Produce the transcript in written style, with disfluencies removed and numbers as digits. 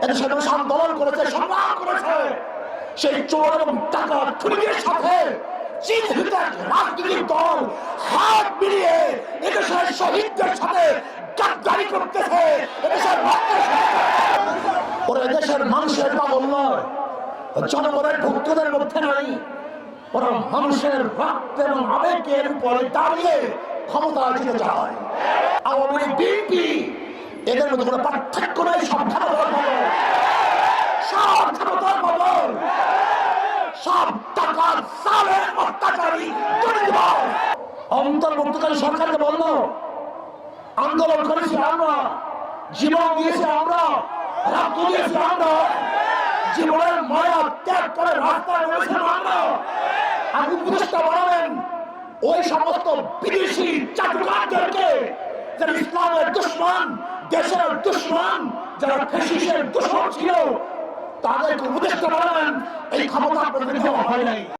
এদেশের মানুষ আন্দোলন করেছে, সংগ্রাম করেছে, সেই চোর এবং টাকা খুনিদের সাথে চিহ্নিত রাজনৈতিক দল হাত মিলিয়ে এদেশের শহীদদের সাথে গাদ্দারি করতেছে। এদেশের ওরা এদেশের মানুষের পাগল নয়, জনগণের ভক্তদের মধ্যে নাই, ওরা মানুষের রক্ত এবং আবেগের উপরে দাঁড়িয়ে ক্ষমতা দিতে চায়। আওয়ামী লীগ, বিএনপি এদের মধ্যে কোনো পার্থক্য নাই। সব ক্ষমতার বদল, সব টাকার সালের অত্যাচারী দুর্নীতিবাজ। অন্তর্বর্তীকালীন সরকারকে বললো, আন্দোলন করেছি আমরা, জীবন দিয়েছি আমরা, রক্ত দিয়েছি আমরা, জীবনের মায়া ত্যাগ করে রাস্তায় নেমেছিলাম আমরা। আপনি উপদেষ্টা বানাবেন ওই সমস্ত বিদেশি চাটুকারদেরকে যারা ইসলামের দুশমন, দেশের দুশমন, যারা ফ্যাসিস্টের দুশমন ছিল, তাদেরকে উপদেষ্টা বানাবেন। এই ক্ষমতা আপনাদের দেওয়া হয় নাই।